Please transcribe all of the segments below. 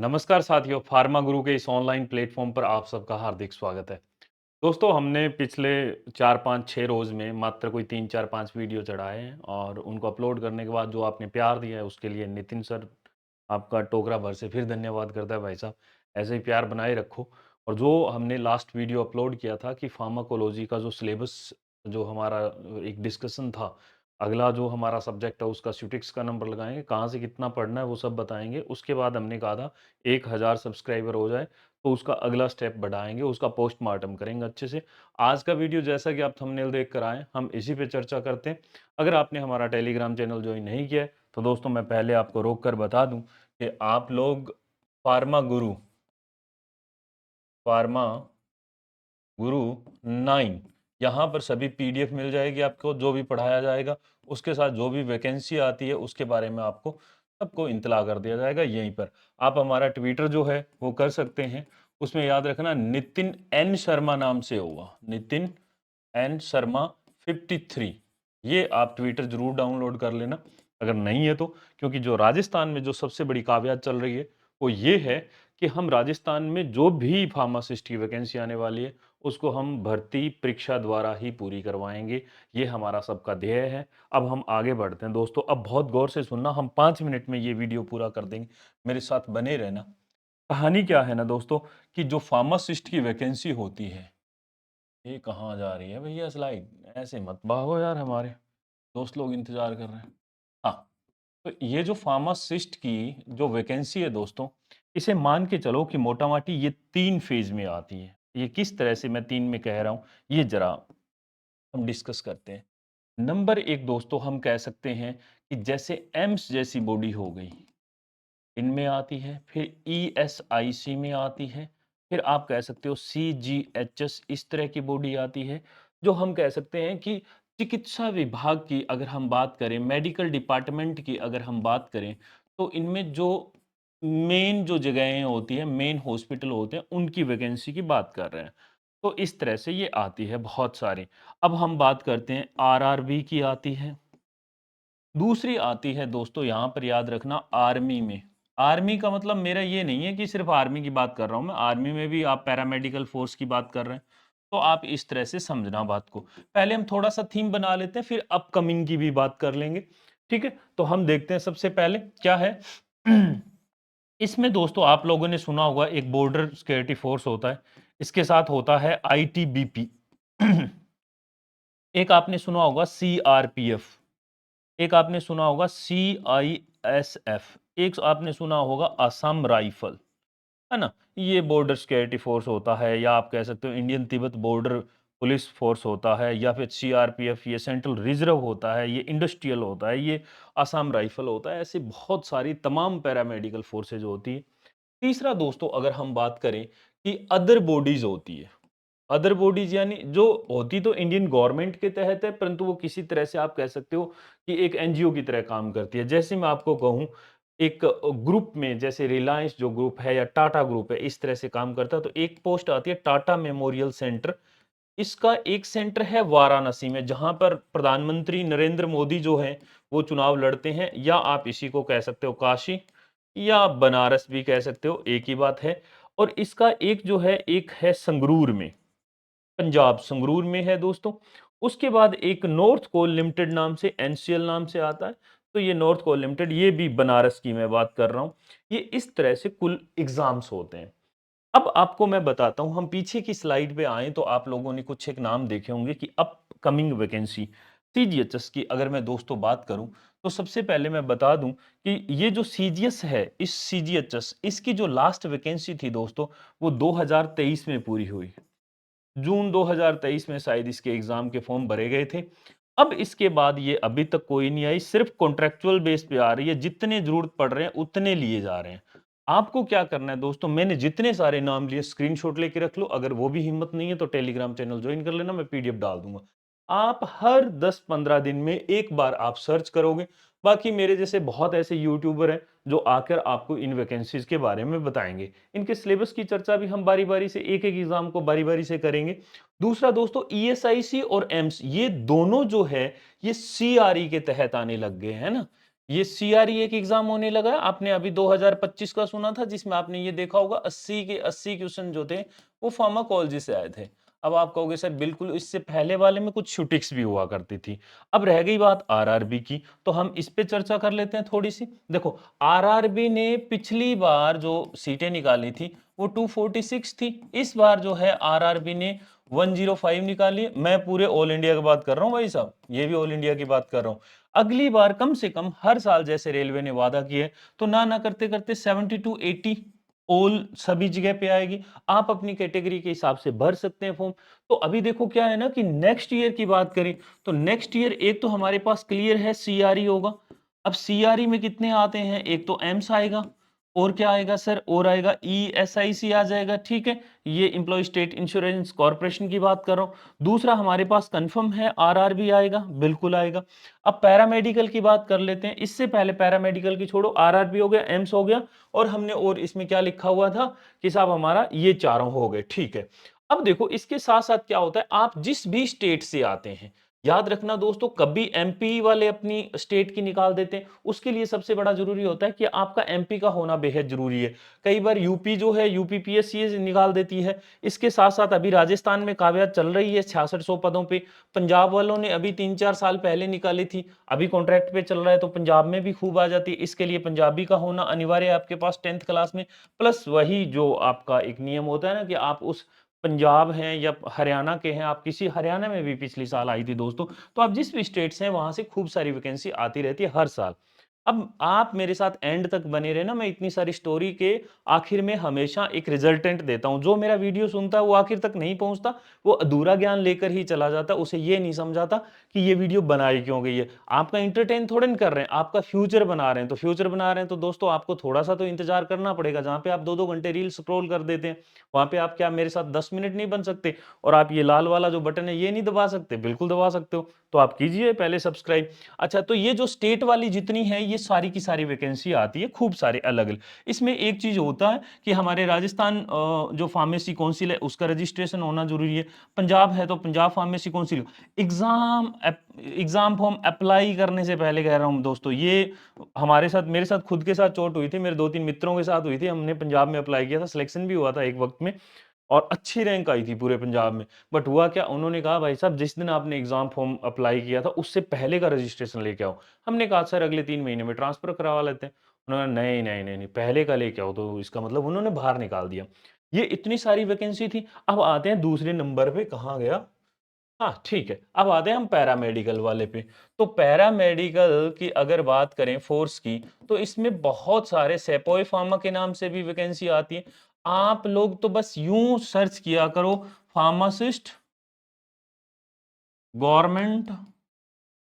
नमस्कार साथियों, फार्मा गुरु के इस ऑनलाइन प्लेटफॉर्म पर आप सबका हार्दिक स्वागत है। दोस्तों, हमने पिछले 4, 5, 6 रोज़ में मात्र कोई 3, 4, 5 वीडियो चढ़ाए हैं और उनको अपलोड करने के बाद जो आपने प्यार दिया है उसके लिए नितिन सर आपका टोकरा भर से फिर धन्यवाद करता है भाई साहब। ऐसे ही प्यार बनाए रखो। और जो हमने लास्ट वीडियो अपलोड किया था कि फार्माकोलॉजी का जो सिलेबस जो हमारा एक डिस्कशन था, अगला जो हमारा सब्जेक्ट है उसका स्यूटिक्स का नंबर लगाएँगे, कहाँ से कितना पढ़ना है वो सब बताएँगे। उसके बाद हमने कहा था 1000 सब्सक्राइबर हो जाए तो उसका अगला स्टेप बढ़ाएँगे, उसका पोस्टमार्टम करेंगे अच्छे से। आज का वीडियो जैसा कि आप थंबनेल देख कर आए, हम इसी पे चर्चा करते हैं। अगर आपने हमारा टेलीग्राम चैनल जॉइन नहीं किया है, तो दोस्तों मैं पहले आपको रोक कर बता दूँ कि आप लोग फार्मा गुरु फार्मा गुरु 9 यहाँ पर सभी पीडीएफ मिल जाएगी आपको, जो भी पढ़ाया जाएगा, उसके साथ जो भी वैकेंसी आती है, उसके बारे में आपको सबको इत्तला कर दिया जाएगा यहीं पर। आप हमारा ट्विटर जो है, वो कर सकते हैं। उसमें याद रखना नितिन एन शर्मा नाम से होगा, नितिन एन शर्मा 53। ये आप ट्विटर जरूर डाउनलोड कर लेना, अगर नहीं है तो। क्योंकि जो राजस्थान में जो सबसे बड़ी कावियात चल रही है, वो ये है कि हम राजस्थान में जो भी फार्मासिस्ट की वैकेंसी आने वाली है, उसको हम भर्ती परीक्षा द्वारा ही पूरी करवाएँगे। ये हमारा सबका ध्येय है। अब हम आगे बढ़ते हैं दोस्तों, अब बहुत गौर से सुनना, हम 5 मिनट में ये वीडियो पूरा कर देंगे। मेरे साथ बने रहना। कहानी क्या है ना दोस्तों, कि जो फार्मासिस्ट की वैकेंसी होती है, ये कहाँ जा रही है भैया स्लाइड? ऐसे मत भागो यार, हमारे दोस्त लोग इंतज़ार कर रहे हैं। हाँ, तो ये जो फार्मासिस्ट की जो वैकेंसी है दोस्तों, इसे मान के चलो कि मोटा-माटी ये 3 फ़ेज़ में आती है। ये किस तरह से मैं 3 में कह रहा हूँ, ये ज़रा हम डिस्कस करते हैं। नंबर 1 दोस्तों, हम कह सकते हैं कि जैसे एम्स जैसी बॉडी हो गई, इनमें आती है, फिर ईएसआईसी में आती है, फिर आप कह सकते हो सीजीएचएस, इस तरह की बॉडी आती है, जो हम कह सकते हैं कि चिकित्सा विभाग की अगर हम बात करें, मेडिकल डिपार्टमेंट की अगर हम बात करें, तो इनमें जो मेन जो जगहें होती हैं, मेन हॉस्पिटल होते हैं, उनकी वैकेंसी की बात कर रहे हैं। तो इस तरह से ये आती है बहुत सारी। अब हम बात करते हैं आरआरबी की आती है। दूसरी आती है दोस्तों, यहाँ पर याद रखना, आर्मी में। आर्मी का मतलब मेरा ये नहीं है कि सिर्फ़ आर्मी की बात कर रहा हूँ मैं, आर्मी में भी आप पैरामेडिकल फ़ोर्स की बात कर रहे हैं, तो आप इस तरह से समझना बात को। पहले हम थोड़ा-सा थीम बना लेते हैं, फिर अपकमिंग की भी बात कर लेंगे, ठीक है? तो हम देखते हैं सबसे पहले क्या है। इसमें दोस्तों आप लोगों ने सुना होगा एक बॉर्डर सिक्योरिटी फ़ोर्स होता है, इसके साथ होता है आईटीबीपी। एक आपने सुना होगा सीआरपीएफ। एक आपने सुना होगा सीआईएसएफ, एक आपने सुना होगा असम राइफल, है ना? ये बॉर्डर सिक्योरिटी फोर्स होता है, या आप कह सकते हो Indian Tibet border police force होता है, या फिर सीआरपीएफ, ये सेंट्रल रिजर्व होता है, ये इंडस्ट्रियल होता है, ये असम राइफल होता है। ऐसे बहुत सारी तमाम पैरामेडिकल फोर्सेज होती है। तीसरा दोस्तों, अगर हम बात करें कि अदर बॉडीज होती है, अदर बॉडीज यानी जो होती तो इंडियन गवर्नमेंट के तहत है, परंतु वो किसी तरह से आप कह सकते हो कि एक एनजीओ की तरह काम करती है। जैसे मैं आपको कहूँ, एक ग्रुप में जैसे रिलायंस जो ग्रुप है या टाटा ग्रुप है, इस तरह से काम करता है, तो एक पोस्ट आती है टाटा मेमोरियल सेंटर। इसका एक सेंटर है वाराणसी में, जहां पर प्रधानमंत्री नरेंद्र मोदी जो हैं वो चुनाव लड़ते हैं, या आप इसी को कह सकते हो काशी, या बनारस भी कह सकते हो, एक ही बात है। और इसका एक जो है, एक है संगरूर में, पंजाब संगरूर में है दोस्तों। उसके बाद एक नॉर्थ कोल लिमिटेड नाम से, एनसीएल नाम से आता है। तो ये नॉर्थ कोल लिमिटेड, ये भी बनारस की मैं बात कर रहा हूँ। ये इस तरह से कुल एग्जाम्स होते हैं। अब आपको मैं बताता हूँ, हम पीछे की स्लाइड पे आएँ तो आप लोगों ने कुछ एक नाम देखे होंगे कि अपकमिंग वैकेंसी। सीजीएचएस की अगर मैं दोस्तों बात करूँ, तो सबसे पहले मैं बता दूँ कि ये जो सीजीएस है, इस सीजीएचएस, इसकी जो लास्ट वैकेंसी थी दोस्तों, वो 2023 में पूरी हुई। जून 2023 में शायद इसके एग्ज़ाम के फॉर्म भरे गए थे। अब इसके बाद ये अभी तक कोई नहीं आई, सिर्फ़ कॉन्ट्रैक्चुअल बेस पे आ रही है, जितने ज़रूरत पड़ रहे हैं उतने लिए जा रहे हैं। आपको क्या करना है दोस्तों, मैंने जितने सारे नाम लिए स्क्रीनशॉट लेके रख लो, अगर वो भी हिम्मत नहीं है तो टेलीग्राम चैनल जॉइन कर लेना, मैं पीडीएफ डाल दूँगा। आप हर 10-15 दिन में एक बार आप सर्च करोगे, बाकी मेरे जैसे बहुत ऐसे यूट्यूबर हैं जो आकर आपको इन वैकेंसीज़ के बारे में बताएँगे। इनके सिलेबस की चर्चा भी हम बारी-बारी से एक-एक एग्ज़ाम को बारी-बारी से करेंगे। दूसरा दोस्तों, ईएसआईसी और एम्स, ये दोनों जो है, ये सीआरई के तहत आने लग गए हैं ना? ये सीआरई एक एग्जाम होने लगा है। आपने अभी 2025 का सुना था, जिसमें आपने ये देखा होगा 80 के 80 क्वेश्चन जो थे वो फार्माकोलॉजी से आए थे। अब आप कहोगे सर बिल्कुल इससे पहले वाले में कुछ शूटिक्स भी हुआ करती थी। अब रह गई बात आरआरबी की, तो हम इस पे चर्चा कर लेते हैं थोड़ी सी। देखो, आरआरबी ने पिछली बार जो सीटें निकाली थी वो 246 थी। इस बार जो है आरआरबी ने 105 निकाली है। मैं पूरे ऑल इंडिया की बात कर रहा हूँ भाई साहब, ये भी ऑल इंडिया की बात कर रहा हूँ। अगली बार कम से कम हर साल जैसे रेलवे ने वादा किया है, तो ना करते करते 70 टू 80 ऑल सभी जगह पे आएगी। आप अपनी कैटेगरी के हिसाब से भर सकते हैं फॉर्म। तो अभी देखो क्या है ना कि नेक्स्ट ईयर की बात करें तो नेक्स्ट ईयर एक तो हमारे पास क्लियर है सीआरई होगा। अब सीआरई में कितने आते हैं, एक तो एम्स आएगा, और क्या आएगा सर, और आएगा ईएसआईसी आ जाएगा, ठीक है। ये एम्प्लॉय स्टेट इंश्योरेंस कॉर्पोरेशन की बात कर रहा हूं। दूसरा हमारे पास कंफर्म है आरआरबी आएगा, बिल्कुल आएगा। अब पैरामेडिकल की बात कर लेते हैं। इससे पहले पैरामेडिकल की छोड़ो, आरआरबी हो गया, एम्स हो गया, और हमने और इसमें क्या लिखा हुआ था कि साहब हमारा ये चारों हो गए, ठीक है। अब देखो इसके साथ साथ क्या होता है, आप जिस भी स्टेट से आते हैं, याद रखना दोस्तों, कभी एमपी वाले अपनी स्टेट की निकाल देते हैं, उसके लिए सबसे बड़ा जरूरी होता है कि आपका एमपी का होना बेहद जरूरी है। कई बार यूपी जो है यूपी पीएससी निकाल देती है। इसके साथ साथ अभी राजस्थान में काव्यात चल रही है 6600 पदों पे। पंजाब वालों ने अभी 3-4 साल पहले निकाली थी, अभी कॉन्ट्रैक्ट पे चल रहा है, तो पंजाब में भी खूब आ जाती है। इसके लिए पंजाबी का होना अनिवार्य है आपके पास 10th क्लास में। प्लस वही जो आपका एक नियम होता है ना कि आप उस पंजाब हैं या हरियाणा के हैं, आप किसी हरियाणा में भी पिछली साल आई थी दोस्तों, तो आप जिस भी स्टेट से हैं वहां से खूब सारी वैकेंसी आती रहती है हर साल। अब आप मेरे साथ एंड तक बने रहे ना, मैं इतनी सारी स्टोरी के आखिर में हमेशा एक रिजल्टेंट देता हूं। जो मेरा वीडियो सुनता है वो आखिर तक नहीं पहुंचता, वो अधूरा ज्ञान लेकर ही चला जाता, उसे ये नहीं समझाता कि ये वीडियो बनाई क्यों गई है। आपका इंटरटेन थोड़े नहीं कर रहे हैं, आपका फ्यूचर बना रहे हैं। तो फ्यूचर बना रहे हैं तो दोस्तों आपको थोड़ा सा तो इंतजार करना पड़ेगा। जहां पे आप 2-2 घंटे रील स्क्रॉल कर देते हैं, वहां पे आप क्या मेरे साथ 10 मिनट नहीं बन सकते? और आप ये लाल वाला जो बटन है ये नहीं दबा सकते? बिल्कुल दबा सकते हो। तो आप कीजिए पहले सब्सक्राइब। अच्छा, तो ये जो स्टेट वाली जितनी है ये सारी की सारी वैकेंसी आती है, खूब सारे अलग अलग। इसमें एक चीज होता है कि हमारे राजस्थान जो फार्मेसी काउंसिल है उसका रजिस्ट्रेशन होना जरूरी है। पंजाब है तो Punjab pharmacy council. Exam form apply करने से पहले कह रहा हूं दोस्तों, ये हमारे साथ, मेरे साथ खुद के साथ चोट हुई थी, मेरे 2-3 मित्रों के साथ हुई थी। हमने पंजाब में अप्लाई किया था, सिलेक्शन भी हुआ था एक वक्त में, और अच्छी रैंक आई थी पूरे पंजाब में। बट हुआ क्या, उन्होंने कहा भाई साहब जिस दिन आपने एग्जाम फॉर्म अप्लाई किया था उससे पहले का रजिस्ट्रेशन लेके आओ। हमने कहा सर अगले 3 महीने में ट्रांसफर करवा लेते हैं। उन्होंने नहीं नहीं नहीं नहीं, पहले का लेके आओ। तो इसका मतलब उन्होंने बाहर निकाल दिया। ये इतनी सारी वैकेंसी थी। अब आते हैं दूसरे नंबर पे, कहाँ गया, हाँ ठीक है, अब आते हैं हम पैरामेडिकल वाले पे। तो पैरामेडिकल की अगर बात करें फोर्स की, तो इसमें बहुत सारे सेपोई फार्मा के नाम से भी वैकेंसी आती है। आप लोग तो बस यूं सर्च किया करो, फार्मासिस्ट गवर्नमेंट,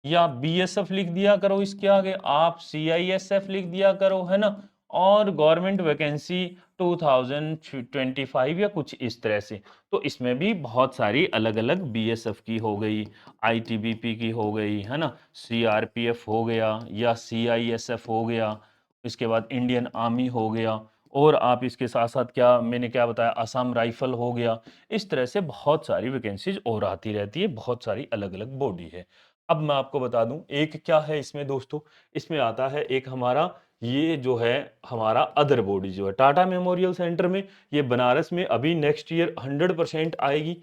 या बीएसएफ लिख दिया करो इसके आगे, आप सीआईएसएफ लिख दिया करो, है ना। और गवर्नमेंट वैकेंसी 2025 या कुछ इस तरह से। तो इसमें भी बहुत सारी अलग अलग, बीएसएफ की हो गई, आईटीबीपी की हो गई, है ना, सीआरपीएफ हो गया या सीआईएसएफ हो गया, इसके बाद इंडियन आर्मी हो गया, और आप इसके साथ साथ क्या मैंने क्या बताया, असम राइफल हो गया। इस तरह से बहुत सारी वैकेंसीज और आती रहती है, बहुत सारी अलग अलग बॉडी है। अब मैं आपको बता दूं एक क्या है इसमें दोस्तों, इसमें आता है एक हमारा, ये जो है हमारा अदर बॉडी जो है टाटा मेमोरियल सेंटर में, ये बनारस में अभी नेक्स्ट ईयर 100% आएगी।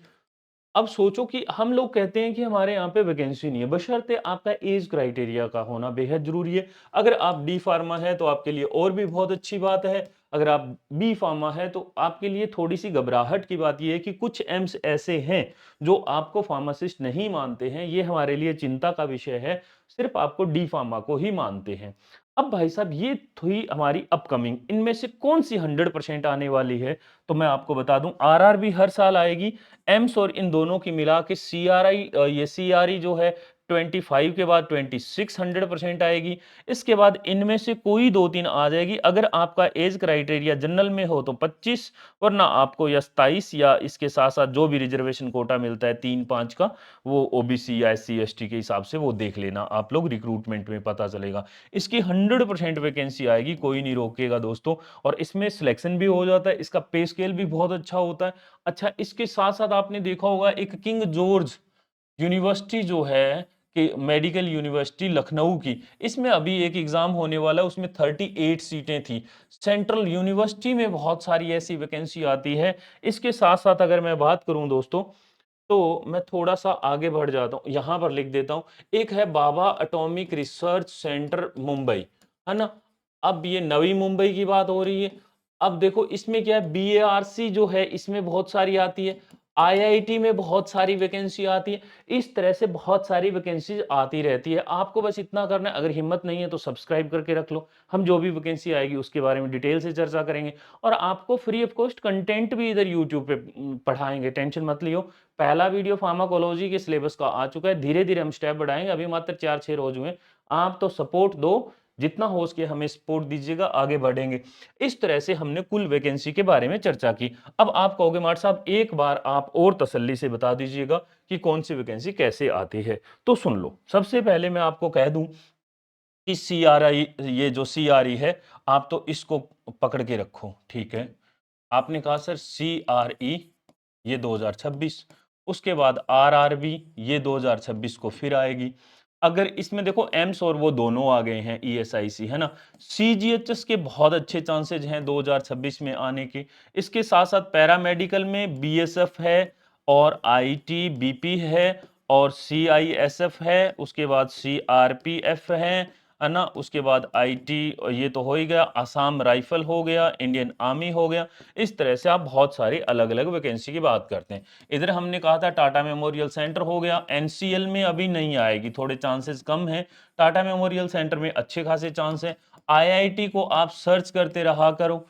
अब सोचो कि हम लोग कहते हैं कि हमारे यहाँ पे वैकेंसी नहीं है, बशर्ते आपका एज क्राइटेरिया का होना बेहद जरूरी है। अगर आप डी फार्मा है तो आपके लिए और भी बहुत अच्छी बात है। अगर आप बी फार्मा है तो आपके लिए थोड़ी सी घबराहट की बात यह है कि कुछ एम्स ऐसे हैं जो आपको फार्मासिस्ट नहीं मानते हैं। ये हमारे लिए चिंता का विषय है, सिर्फ आपको डी फार्मा को ही मानते हैं। अब भाई साहब ये थी हमारी अपकमिंग, इनमें से कौन सी 100% आने वाली है? तो मैं आपको बता दूं, आरआरबी हर साल आएगी। एम्स और इन दोनों की मिला के सीआरआई, ये सीआरई जो है 25 के बाद 26 100% आएगी। इसके बाद इनमें से कोई 2-3 आ जाएगी। अगर आपका एज क्राइटेरिया जनरल में हो तो 25, वरना आपको या 27, या इसके साथ साथ जो भी रिजर्वेशन कोटा मिलता है 3-5 का, वो ओबीसी या एससी एसटी के हिसाब से वो देख लेना आप लोग, रिक्रूटमेंट में पता चलेगा। इसकी 100% वैकेंसी आएगी, कोई नहीं रोकेगा दोस्तों। और इसमें सिलेक्शन भी हो जाता है, इसका पे स्केल भी बहुत अच्छा होता है। अच्छा, इसके साथ साथ आपने देखा होगा एक किंग जॉर्ज यूनिवर्सिटी जो है, कि मेडिकल यूनिवर्सिटी लखनऊ की, इसमें अभी एक एग्जाम होने वाला है, उसमें 38 सीटें थी। सेंट्रल यूनिवर्सिटी में बहुत सारी ऐसी वैकेंसी आती है। इसके साथ साथ अगर मैं बात करूं दोस्तों, तो मैं थोड़ा सा आगे बढ़ जाता हूं, यहां पर लिख देता हूं। एक है बाबा एटॉमिक रिसर्च सेंटर मुंबई, है ना। अब ये नवी मुंबई की बात हो रही है। अब देखो इसमें क्या है, बीएआरसी जो है इसमें बहुत सारी आती है, आईआईटी में बहुत सारी वैकेंसी आती है। इस तरह से बहुत सारी वैकेंसी आती रहती है। आपको बस इतना करना है, अगर हिम्मत नहीं है तो सब्सक्राइब करके रख लो। हम जो भी वैकेंसी आएगी उसके बारे में डिटेल से चर्चा करेंगे, और आपको फ्री ऑफ कॉस्ट कंटेंट भी इधर यूट्यूब पे पढ़ाएंगे, टेंशन मत लियो। पहला वीडियो फार्माकोलॉजी के सिलेबस का आ चुका है, धीरे धीरे हम स्टेप बढ़ाएंगे, अभी मात्र 4-6 रोज हुए। आप तो सपोर्ट दो, जितना हो सके हमें सपोर्ट दीजिएगा, आगे बढ़ेंगे। इस तरह से हमने कुल वैकेंसी के बारे में चर्चा की। अब आप कहोगे मार्ट साहब एक बार आप और तसल्ली से बता दीजिएगा कि कौन सी वैकेंसी कैसे आती है। तो सुन लो, सबसे पहले मैं आपको कह दूं कि सीआरआई, ये जो सीआरई है, आप तो इसको पकड़ के रखो, ठीक है। आपने कहा सर सीआरई ये 2026, उसके बाद आरआरबी ये 2026 को फिर आएगी। अगर इसमें देखो एम्स और वो दोनों आ गए हैं, ईएसआईसी, है ना। सीजीएचएस के बहुत अच्छे चांसेज हैं 2026 में आने के। इसके साथ साथ पैरामेडिकल में बीएसएफ है, और आईटीबीपी है, और सीआईएसएफ है, उसके बाद सीआरपीएफ है ना। उसके बाद आईटी, ये तो हो ही गया, आसाम राइफल हो गया, इंडियन आर्मी हो गया। इस तरह से आप बहुत सारी अलग अलग वैकेंसी की बात करते हैं। इधर हमने कहा था टाटा मेमोरियल सेंटर हो गया, एनसीएल में अभी नहीं आएगी, थोड़े चांसेस कम हैं। टाटा मेमोरियल सेंटर में अच्छे खासे चांस हैं। आईआईटी को आप सर्च करते रहा करो,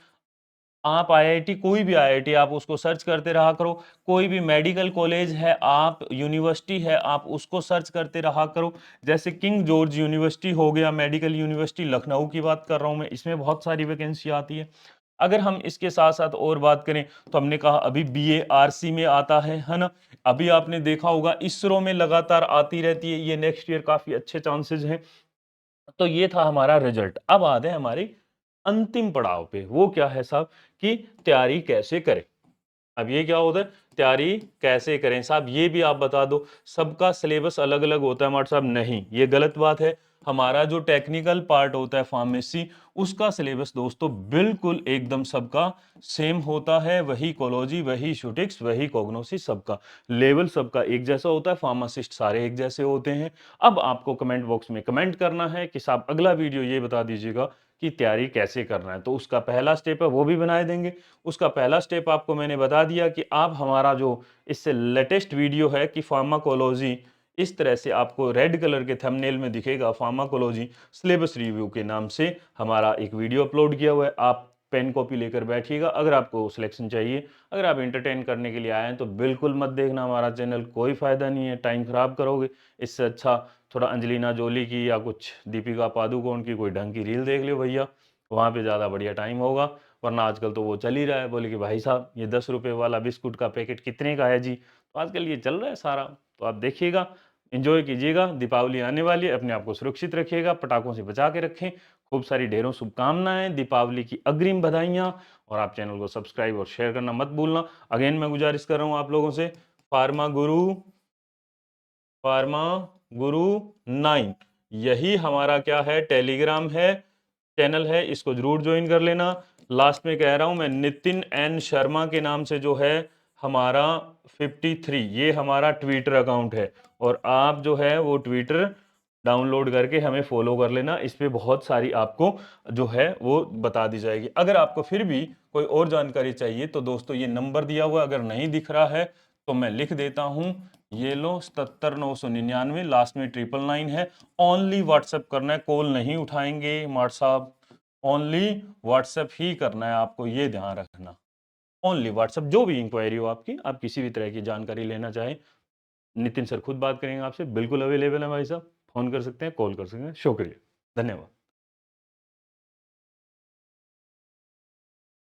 आप आईआईटी, कोई भी आईआईटी आप उसको सर्च करते रहा करो। कोई भी मेडिकल कॉलेज है, आप यूनिवर्सिटी है, आप उसको सर्च करते रहा करो। जैसे किंग जॉर्ज यूनिवर्सिटी हो गया, मेडिकल यूनिवर्सिटी लखनऊ की बात कर रहा हूं मैं, इसमें बहुत सारी वैकेंसी आती है। अगर हम इसके साथ साथ और बात करें, तो हमने कहा अभी बीएआरसी में आता है ना। अभी आपने देखा होगा इसरो में लगातार आती रहती है, ये नेक्स्ट ईयर काफी अच्छे चांसेस हैं। तो ये था हमारा रिजल्ट। अब आते हैं हमारी अंतिम पड़ाव पे, वो क्या है साहब, कि तैयारी कैसे करें। अब ये क्या होता है, तैयारी कैसे करें साहब, ये भी आप बता दो। सबका सिलेबस अलग अलग होता है मार्ट साहब, नहीं, ये गलत बात है। हमारा जो टेक्निकल पार्ट होता है फार्मेसी, उसका सिलेबस दोस्तों बिल्कुल एकदम सबका सेम होता है। वही कोलॉजी, वही शूटिक्स, वही कोग्नोसिस, सबका लेवल सबका एक जैसा होता है। फार्मासिस्ट सारे एक जैसे होते हैं। अब आपको कमेंट बॉक्स में कमेंट करना है कि साहब अगला वीडियो ये बता दीजिएगा कि तैयारी कैसे करना है, तो उसका पहला स्टेप है वो भी बना देंगे। उसका पहला स्टेप आपको मैंने बता दिया कि आप हमारा जो इससे लेटेस्ट वीडियो है कि फार्माकोलॉजी, इस तरह से आपको रेड कलर के थंबनेल में दिखेगा, फार्माकोलॉजी सिलेबस रिव्यू के नाम से हमारा एक वीडियो अपलोड किया हुआ है। आप पेन कॉपी लेकर बैठिएगा अगर आपको सिलेक्शन चाहिए। अगर आप एंटरटेन करने के लिए आए हैं तो बिल्कुल मत देखना हमारा चैनल, कोई फायदा नहीं है, टाइम खराब करोगे। इससे अच्छा थोड़ा अंजलिना जोली की या कुछ दीपिका पादुकोण की कोई ढंग की रील देख लो भैया, वहाँ पे ज़्यादा बढ़िया टाइम होगा। वरना आजकल तो वो चल ही रहा है, बोले कि भाई साहब ये 10 रुपए वाला बिस्कुट का पैकेट कितने का है जी, तो आजकल ये चल रहा है सारा। तो आप देखिएगा, एंजॉय कीजिएगा, दीपावली आने वाली है, अपने आप को सुरक्षित रखिएगा, पटाखों से बचा के रखें। खूब सारी ढेरों शुभकामनाएं, दीपावली की अग्रिम बधाइयाँ, और आप चैनल को सब्सक्राइब और शेयर करना मत भूलना। अगेन मैं गुजारिश कर रहा हूँ आप लोगों से, फार्मा गुरु, फार्मा गुरु 9, यही हमारा क्या है, टेलीग्राम है, चैनल है, इसको जरूर ज्वाइन कर लेना। लास्ट में कह रहा हूं मैं, नितिन एन शर्मा के नाम से जो है हमारा 53, ये हमारा ट्विटर अकाउंट है, और आप जो है वो ट्विटर डाउनलोड करके हमें फॉलो कर लेना। इस पे बहुत सारी आपको जो है वो बता दी जाएगी। अगर आपको फिर भी कोई और जानकारी चाहिए तो दोस्तों ये नंबर दिया हुआ, अगर नहीं दिख रहा है तो मैं लिख देता हूं, ये लो 77 999, लास्ट में 999 है। ओनली व्हाट्सएप करना है, कॉल नहीं उठाएंगे मार्ट साहब, ओनली व्हाट्सएप ही करना है आपको, ये ध्यान रखना। ओनली व्हाट्सएप, जो भी इंक्वायरी हो आपकी, आप किसी भी तरह की जानकारी लेना चाहें, नितिन सर खुद बात करेंगे आपसे, बिल्कुल अवेलेबल है भाई साहब, फोन कर सकते हैं, कॉल कर सकते हैं। शुक्रिया, धन्यवाद।